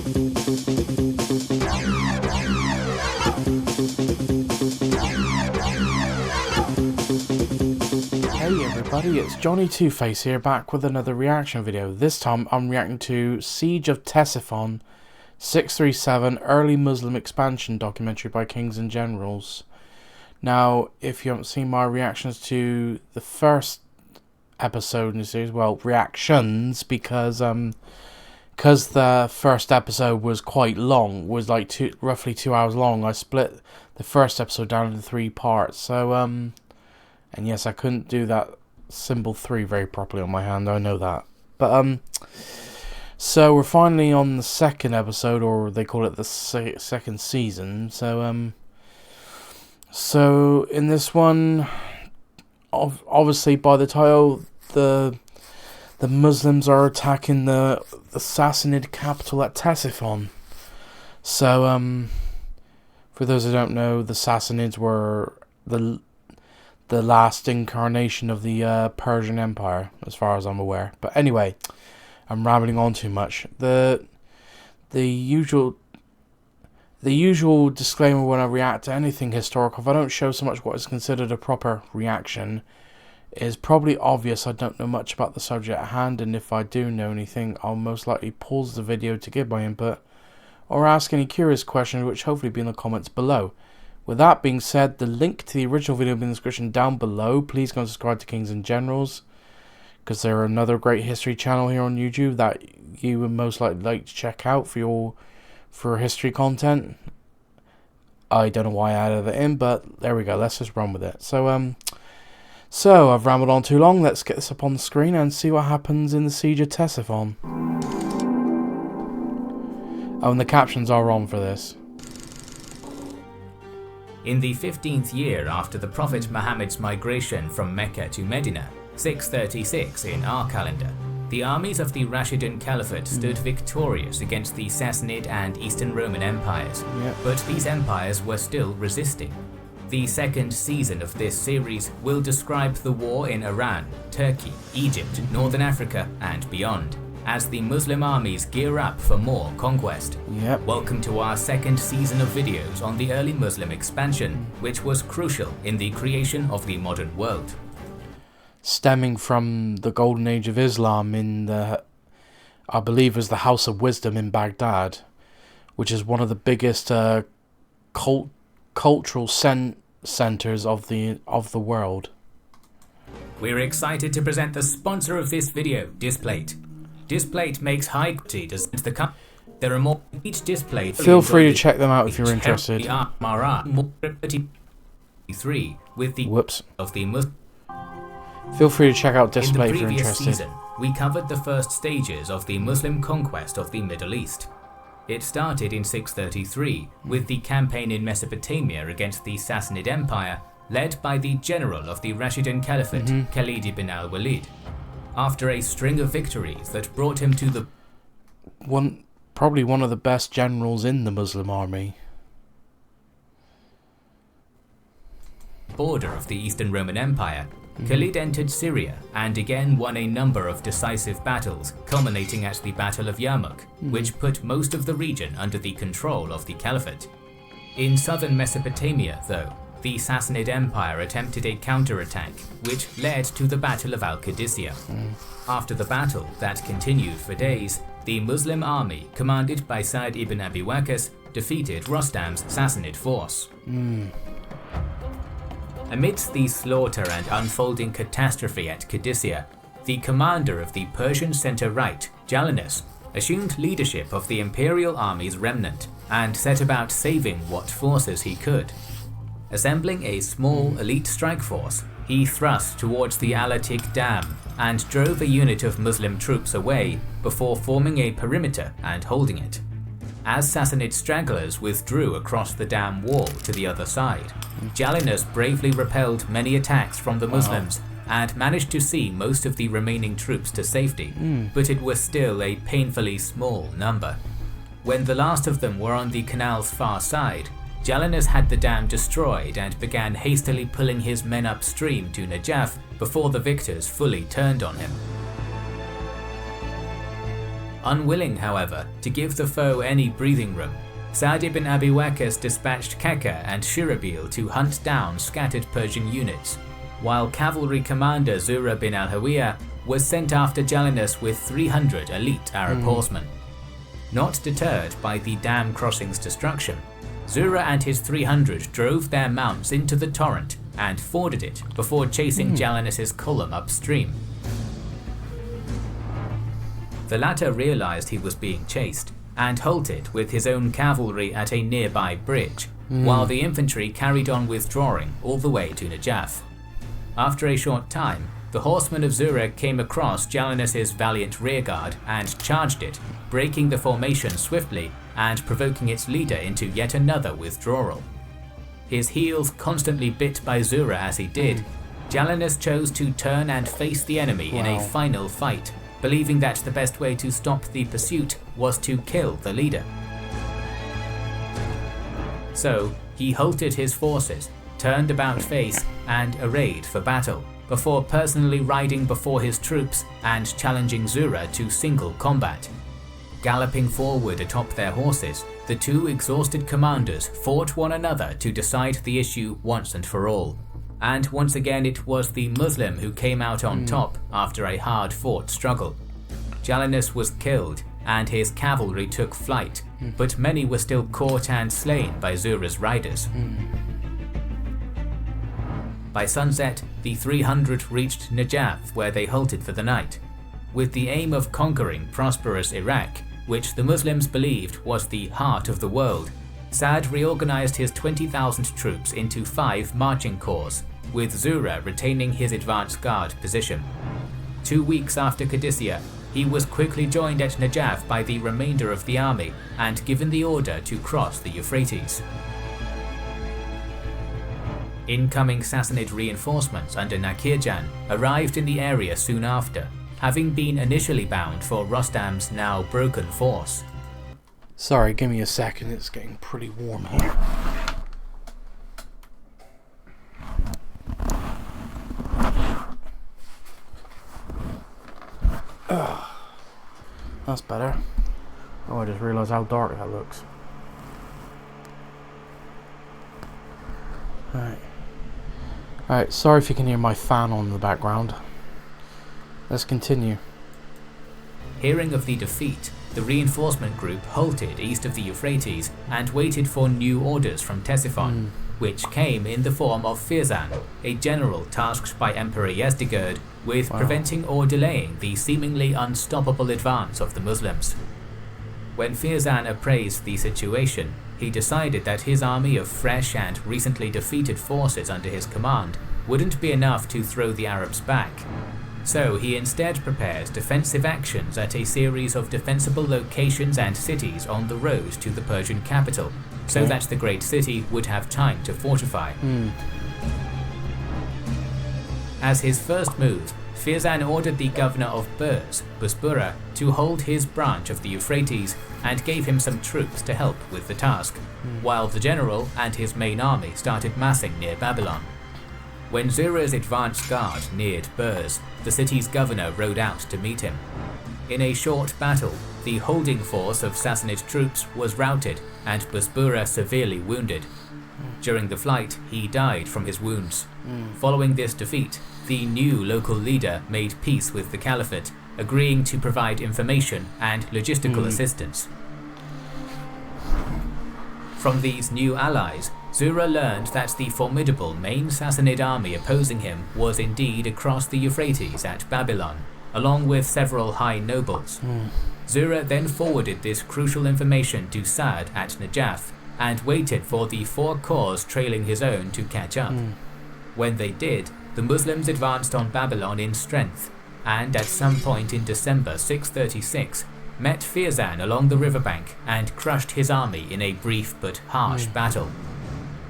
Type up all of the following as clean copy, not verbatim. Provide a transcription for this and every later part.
Hey everybody, it's Johnny Two-Face here, back with another reaction video. This time I'm reacting to Siege of Ctesiphon 637 Early Muslim Expansion documentary by Kings and Generals. Now, if you haven't seen my reactions to the first episode in the series, well, reactions, because the first episode was quite long, was like roughly 2 hours long, I split the first episode down into 3 parts. So, and yes, I couldn't do that symbol 3 very properly on my hand, I know that. But, so we're finally on the second episode, or they call it the second season. So, so in this one, obviously by the title, the Muslims are attacking the Sassanid capital at Ctesiphon. So, for those who don't know, the Sassanids were the last incarnation of the Persian Empire, as far as I'm aware. But anyway, I'm rambling on too much. The usual disclaimer when I react to anything historical, if I don't show so much what is considered a proper reaction, is probably obvious. I don't know much about the subject at hand, and if I do know anything, I'll most likely pause the video to give my input, or ask any curious questions, which hopefully be in the comments below. With that being said, the link to the original video will be in the description down below. Please go and subscribe to Kings and Generals, because they're another great history channel here on YouTube that you would most likely like to check out for history content. I don't know why I added that in, but there we go. Let's just run with it. So I've rambled on too long. Let's get this up on the screen and see what happens in the Siege of Ctesiphon. Oh, and the captions are on for this. In the 15th year after the Prophet Muhammad's migration from Mecca to Medina, 636 in our calendar, the armies of the Rashidun Caliphate stood victorious against the Sassanid and Eastern Roman empires, but these empires were still resisting. The second season of this series will describe the war in Iran, Turkey, Egypt, Northern Africa and beyond, as the Muslim armies gear up for more conquest. Welcome to our second season of videos on the early Muslim expansion, which was crucial in the creation of the modern world. Stemming from the golden age of Islam in the, I believe, was the House of Wisdom in Baghdad, which is one of the biggest cultural centers of the world. We're excited to present the sponsor of this video, Displate. Displate makes high quality designs. There are more each display. Feel free to check them out if you're interested. With the Whoops. Of the Muslim. Feel free to check out Display if you're In the interested. previous season, we covered the first stages of the Muslim conquest of the Middle East. It started in 633 with the campaign in Mesopotamia against the Sassanid Empire, led by the general of the Rashidun Caliphate, Khalid ibn al-Walid. After a string of victories that brought him to the probably one of the best generals in the Muslim army, border of the Eastern Roman Empire, Khalid entered Syria and again won a number of decisive battles, culminating at the Battle of Yarmouk, which put most of the region under the control of the Caliphate. In southern Mesopotamia, though, the Sassanid Empire attempted a counterattack, which led to the Battle of Al-Qadisiyah. After the battle, that continued for days, the Muslim army, commanded by Sa'd ibn Abi Waqqas, defeated Rostam's Sassanid force. Amidst the slaughter and unfolding catastrophe at Qadisiyah, the commander of the Persian centre-right, Jalinus, assumed leadership of the imperial army's remnant and set about saving what forces he could. Assembling a small elite strike force, he thrust towards the Al-Atiq Dam and drove a unit of Muslim troops away before forming a perimeter and holding it. As Sassanid stragglers withdrew across the dam wall to the other side, Jalinus bravely repelled many attacks from the Muslims and managed to see most of the remaining troops to safety, but it was still a painfully small number. When the last of them were on the canal's far side, Jalinus had the dam destroyed and began hastily pulling his men upstream to Najaf before the victors fully turned on him. Unwilling, however, to give the foe any breathing room, Sa'd ibn Abi Waqqas dispatched Kaka and Shirabil to hunt down scattered Persian units, while cavalry commander Zura bin al-Hawiyah was sent after Jalinus with 300 elite Arab horsemen. Not deterred by the dam crossing's destruction, Zura and his 300 drove their mounts into the torrent and forded it before chasing Jalinus's column upstream. The latter realized he was being chased and halted with his own cavalry at a nearby bridge, while the infantry carried on withdrawing all the way to Najaf. After a short time, the horsemen of Zura came across Jalinus's valiant rearguard and charged it, breaking the formation swiftly and provoking its leader into yet another withdrawal. His heels constantly bit by Zura as he did, Jalinus chose to turn and face the enemy in a final fight, believing that the best way to stop the pursuit was to kill the leader. So, he halted his forces, turned about face, and arrayed for battle, before personally riding before his troops and challenging Zura to single combat. Galloping forward atop their horses, the two exhausted commanders fought one another to decide the issue once and for all. And once again it was the Muslim who came out on top after a hard-fought struggle. Jalinus was killed and his cavalry took flight, but many were still caught and slain by Zura's riders. By sunset, the 300 reached Najaf, where they halted for the night. With the aim of conquering prosperous Iraq, which the Muslims believed was the heart of the world, Sa'd reorganized his 20,000 troops into 5 marching corps, with Zura retaining his advance guard position. 2 weeks after Qadisiyah, he was quickly joined at Najaf by the remainder of the army and given the order to cross the Euphrates. Incoming Sassanid reinforcements under Nakirjan arrived in the area soon after, having been initially bound for Rostam's now broken force. Sorry, give me a second, it's getting pretty warm here. That's better. Oh, I just realised how dark that looks. Alright, sorry if you can hear my fan on in the background. Let's continue. Hearing of the defeat, the reinforcement group halted east of the Euphrates and waited for new orders from Ctesiphon, which came in the form of Firzan, a general tasked by Emperor Yezdegerd with preventing or delaying the seemingly unstoppable advance of the Muslims. When Firzan appraised the situation, he decided that his army of fresh and recently defeated forces under his command wouldn't be enough to throw the Arabs back. So he instead prepared defensive actions at a series of defensible locations and cities on the road to the Persian capital, so that the great city would have time to fortify. As his first move, Firzan ordered the governor of Burs, Busbura, to hold his branch of the Euphrates and gave him some troops to help with the task, while the general and his main army started massing near Babylon. When Zura's advance guard neared Burs, the city's governor rode out to meet him. In a short battle, the holding force of Sassanid troops was routed and Busbura severely wounded. During the flight, he died from his wounds. Following this defeat, the new local leader made peace with the Caliphate, agreeing to provide information and logistical assistance. From these new allies, Zura learned that the formidable main Sassanid army opposing him was indeed across the Euphrates at Babylon, along with several high nobles. Zura then forwarded this crucial information to Sa'd at Najaf, and waited for the 4 corps trailing his own to catch up. When they did, the Muslims advanced on Babylon in strength, and at some point in December 636, met Firzan along the riverbank and crushed his army in a brief but harsh battle.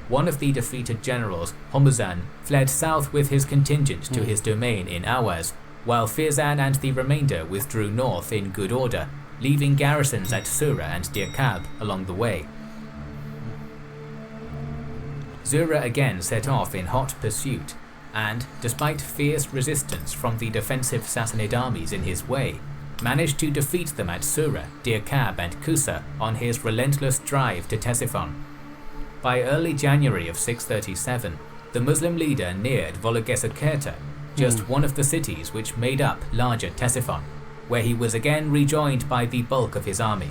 One of the defeated generals, Hormuzan, fled south with his contingent to his domain in Awaz, while Firzan and the remainder withdrew north in good order, leaving garrisons at Sura and Dirkab along the way. Zura again set off in hot pursuit, and, despite fierce resistance from the defensive Sassanid armies in his way, managed to defeat them at Sura, Dirkab and Kusa on his relentless drive to Ctesiphon. By early January of 637, the Muslim leader neared Vologeser-Kerta, just one of the cities which made up larger Ctesiphon, where he was again rejoined by the bulk of his army.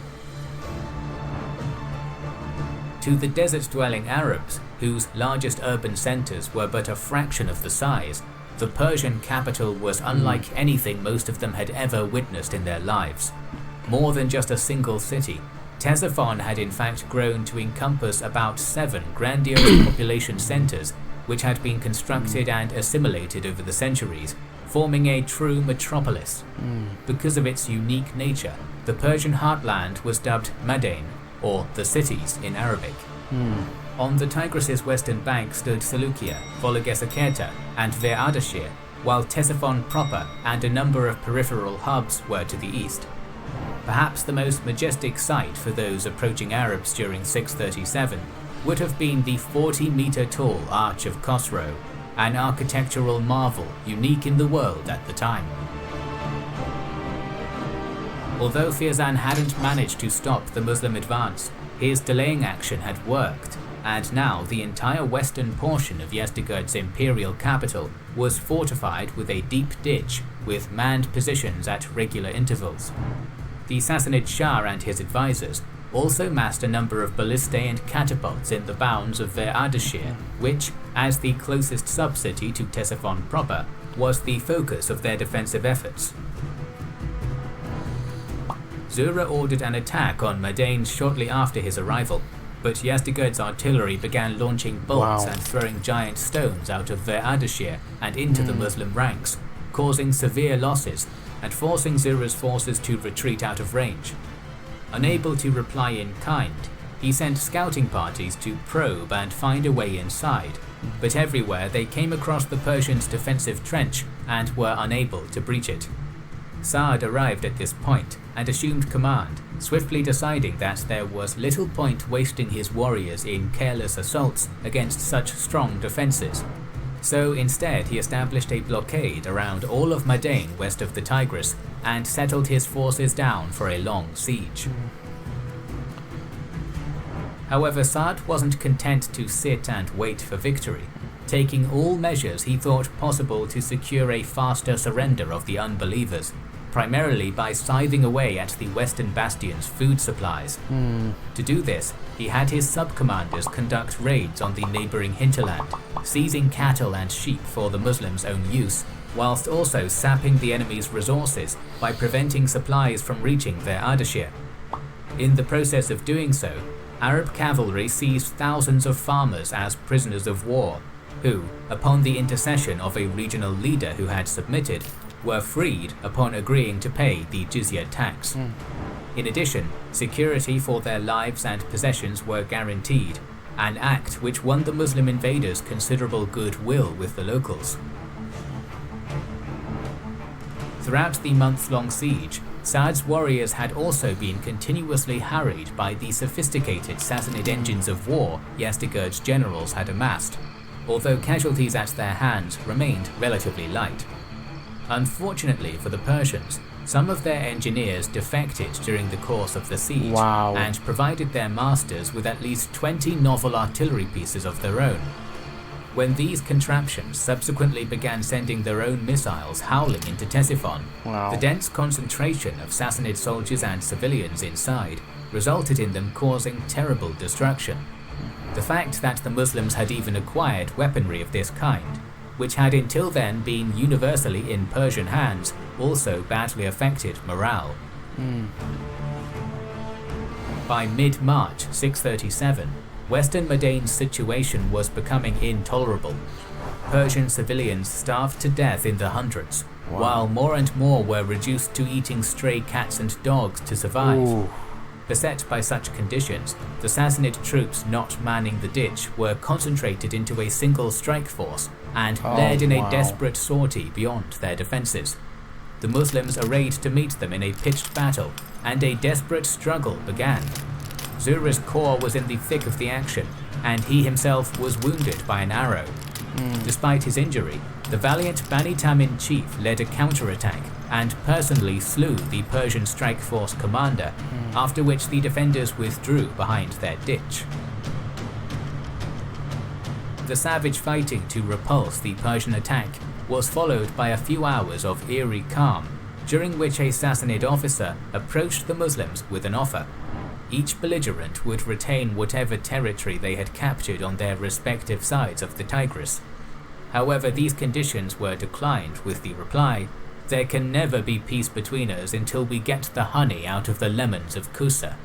To the desert-dwelling Arabs, whose largest urban centers were but a fraction of the size, the Persian capital was unlike anything most of them had ever witnessed in their lives. More than just a single city, Ctesiphon had in fact grown to encompass about 7 grandiose population centers which had been constructed and assimilated over the centuries, forming a true metropolis. Because of its unique nature, the Persian heartland was dubbed Madain, or the cities in Arabic. On the Tigris's western bank stood Seleucia, Vologeser-Kerta, and Ver-Ardashir, while Ctesiphon proper and a number of peripheral hubs were to the east. Perhaps the most majestic sight for those approaching Arabs during 637 would have been the 40-meter-tall Arch of Khosrow, an architectural marvel unique in the world at the time. Although Ferzan hadn't managed to stop the Muslim advance, his delaying action had worked, and now the entire western portion of Yezdegerd's imperial capital was fortified with a deep ditch with manned positions at regular intervals. The Sassanid Shah and his advisors also massed a number of ballistae and catapults in the bounds of Ver-Ardashir, which, as the closest sub-city to Ctesiphon proper, was the focus of their defensive efforts. Zura ordered an attack on Madain shortly after his arrival, but Yezdegerd's artillery began launching bolts and throwing giant stones out of Ver-Ardashir and into the Muslim ranks, causing severe losses and forcing Zura's forces to retreat out of range. Unable to reply in kind, he sent scouting parties to probe and find a way inside, but everywhere they came across the Persians' defensive trench and were unable to breach it. Sa'd arrived at this point and assumed command, swiftly deciding that there was little point wasting his warriors in careless assaults against such strong defenses. So instead he established a blockade around all of Madain west of the Tigris and settled his forces down for a long siege. However, Sa'd wasn't content to sit and wait for victory, taking all measures he thought possible to secure a faster surrender of the unbelievers, primarily by scything away at the western bastion's food supplies. To do this, he had his sub-commanders conduct raids on the neighbouring hinterland, seizing cattle and sheep for the Muslims' own use, whilst also sapping the enemy's resources by preventing supplies from reaching Ver-Ardashir. In the process of doing so, Arab cavalry seized thousands of farmers as prisoners of war, who, upon the intercession of a regional leader who had submitted, were freed upon agreeing to pay the jizya tax. In addition, security for their lives and possessions were guaranteed, an act which won the Muslim invaders considerable goodwill with the locals. Throughout the month-long siege, Sa'd's warriors had also been continuously harried by the sophisticated Sassanid engines of war Yezdegerd's generals had amassed, although casualties at their hands remained relatively light. Unfortunately for the Persians, some of their engineers defected during the course of the siege and provided their masters with at least 20 novel artillery pieces of their own. When these contraptions subsequently began sending their own missiles howling into Ctesiphon, the dense concentration of Sassanid soldiers and civilians inside resulted in them causing terrible destruction. The fact that the Muslims had even acquired weaponry of this kind, which had until then been universally in Persian hands, also badly affected morale. By mid-March 637, Western Madain's situation was becoming intolerable. Persian civilians starved to death in the hundreds, while more and more were reduced to eating stray cats and dogs to survive. Beset by such conditions, the Sassanid troops not manning the ditch were concentrated into a single strike force and led in a desperate sortie beyond their defences. The Muslims arrayed to meet them in a pitched battle, and a desperate struggle began. Zura's corps was in the thick of the action, and he himself was wounded by an arrow. Despite his injury, the valiant Bani Tamin chief led a counterattack, and personally slew the Persian strike force commander, after which the defenders withdrew behind their ditch. The savage fighting to repulse the Persian attack was followed by a few hours of eerie calm, during which a Sassanid officer approached the Muslims with an offer. Each belligerent would retain whatever territory they had captured on their respective sides of the Tigris. However, these conditions were declined with the reply, "There can never be peace between us until we get the honey out of the lemons of Kusa."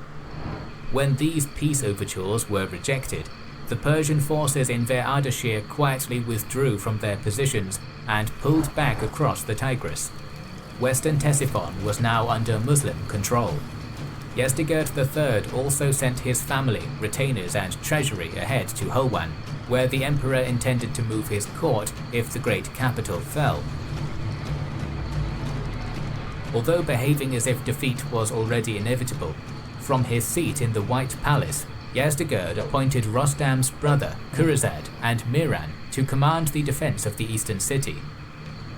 When these peace overtures were rejected, the Persian forces in Ver-Ardashir quietly withdrew from their positions and pulled back across the Tigris. Western Ctesiphon was now under Muslim control. Yezdegerd III also sent his family, retainers and treasury ahead to Hulwan, where the emperor intended to move his court if the great capital fell. Although behaving as if defeat was already inevitable, from his seat in the White Palace, Yezdegerd appointed Rostam's brother, Kurazad, and Miran to command the defense of the eastern city.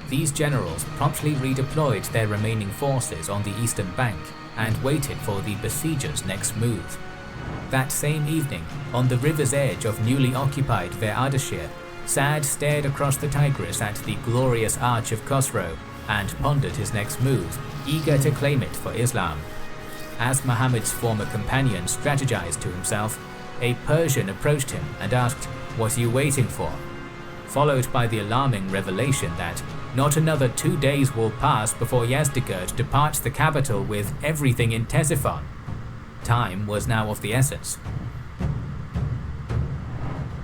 These generals promptly redeployed their remaining forces on the eastern bank and waited for the besiegers' next move. That same evening, on the river's edge of newly occupied Ver-Ardashir, Sa'd stared across the Tigris at the glorious Arch of Khosrow and pondered his next move, eager to claim it for Islam. As Muhammad's former companion strategized to himself, a Persian approached him and asked, "What are you waiting for?" Followed by the alarming revelation that not another 2 days will pass before Yezdegerd departs the capital with everything in Ctesiphon. Time was now of the essence.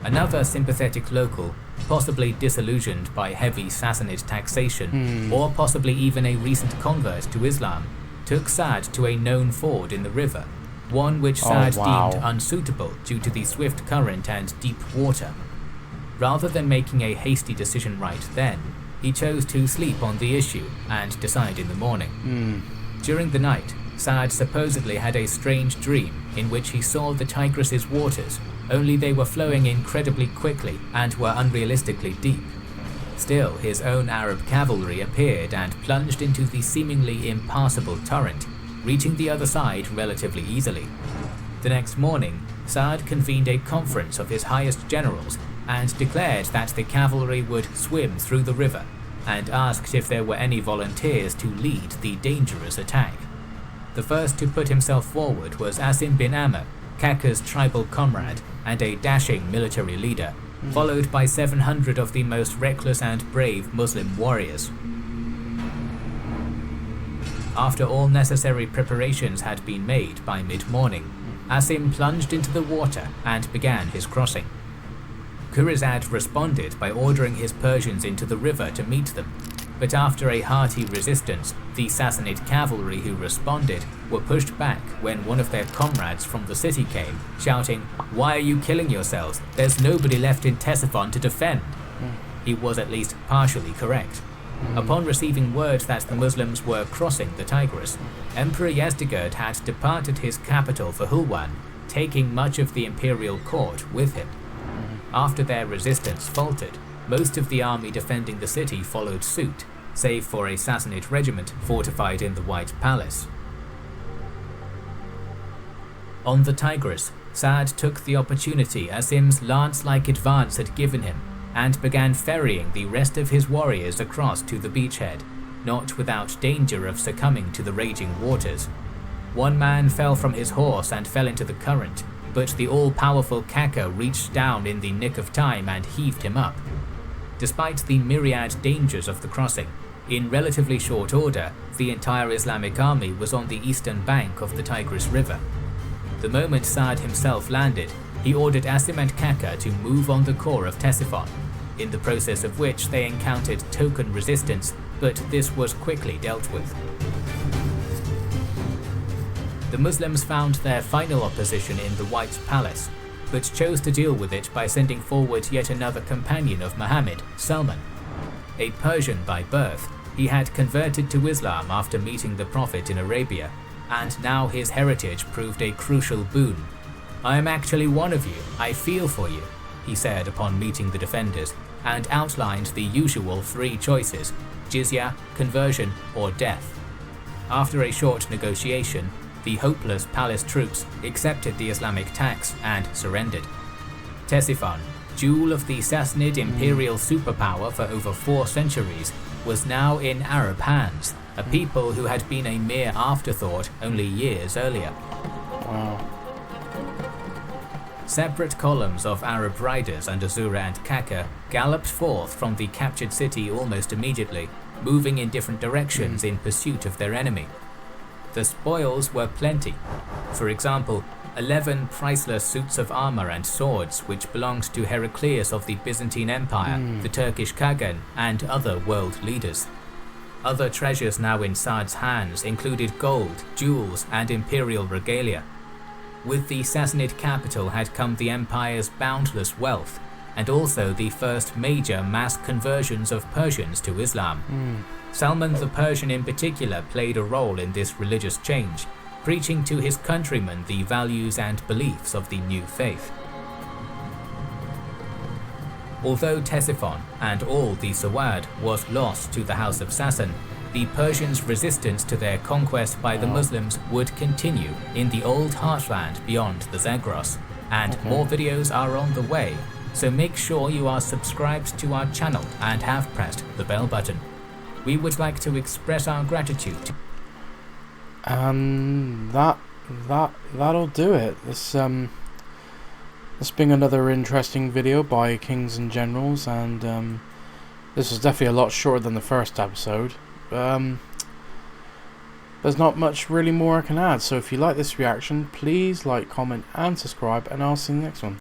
Another sympathetic local, possibly disillusioned by heavy Sassanid taxation, or possibly even a recent convert to Islam, took Sa'd to a known ford in the river, one which Sa'd deemed unsuitable due to the swift current and deep water. Rather than making a hasty decision right then, he chose to sleep on the issue and decide in the morning. During the night, Sa'd supposedly had a strange dream in which he saw the Tigris's waters, only they were flowing incredibly quickly and were unrealistically deep. Still, his own Arab cavalry appeared and plunged into the seemingly impassable torrent, reaching the other side relatively easily. The next morning, Sa'd convened a conference of his highest generals and declared that the cavalry would swim through the river, and asked if there were any volunteers to lead the dangerous attack. The first to put himself forward was Asim bin Amr, Kaka's tribal comrade and a dashing military leader, followed by 700 of the most reckless and brave Muslim warriors. After all necessary preparations had been made by mid-morning, Asim plunged into the water and began his crossing. Kurazad responded by ordering his Persians into the river to meet them, but after a hearty resistance, the Sassanid cavalry who responded were pushed back when one of their comrades from the city came, shouting, "Why are you killing yourselves? There's nobody left in Ctesiphon to defend." He was at least partially correct. Upon receiving word that the Muslims were crossing the Tigris, Emperor Yezdegerd had departed his capital for Hulwan, taking much of the imperial court with him. After their resistance faltered, most of the army defending the city followed suit, save for a Sassanid regiment fortified in the White Palace. On the Tigris, Sa'd took the opportunity Asim's lance-like advance had given him, and began ferrying the rest of his warriors across to the beachhead, not without danger of succumbing to the raging waters. One man fell from his horse and fell into the current, but the all-powerful Kaka reached down in the nick of time and heaved him up. Despite the myriad dangers of the crossing, in relatively short order, the entire Islamic army was on the eastern bank of the Tigris River. The moment Sa'd himself landed, he ordered Asim and Kaka to move on the core of Ctesiphon, in the process of which they encountered token resistance, but this was quickly dealt with. The Muslims found their final opposition in the White Palace, but chose to deal with it by sending forward yet another companion of Muhammad, Salman. A Persian by birth, he had converted to Islam after meeting the Prophet in Arabia, and now his heritage proved a crucial boon. "I am actually one of you, I feel for you," he said upon meeting the defenders, and outlined the usual three choices: jizya, conversion, or death. After a short negotiation, the hopeless palace troops accepted the Islamic tax and surrendered. Ctesiphon, jewel of the Sassanid imperial superpower for over 4 centuries, was now in Arab hands, a people who had been a mere afterthought only years earlier. Wow. Separate columns of Arab riders under Zura and Kaka galloped forth from the captured city almost immediately, moving in different directions in pursuit of their enemy. The spoils were plenty. For example, 11 priceless suits of armor and swords which belonged to Heraclius of the Byzantine Empire, the Turkish Khagan, and other world leaders. Other treasures now in Saad's hands included gold, jewels, and imperial regalia. With the Sassanid capital had come the empire's boundless wealth, and also the first major mass conversions of Persians to Islam. Salman the Persian in particular played a role in this religious change, preaching to his countrymen the values and beliefs of the new faith. Although Ctesiphon and all the Sawad was lost to the House of Sassan, the Persians' resistance to their conquest by the Muslims would continue in the old heartland beyond the Zagros, and more videos are on the way, so make sure you are subscribed to our channel and have pressed the bell button. We would like to express our gratitude. And that'll do it. This been another interesting video by Kings and Generals, and this was definitely a lot shorter than the first episode. There's not much really more I can add, so if you like this reaction, please like, comment and subscribe, and I'll see you in the next one.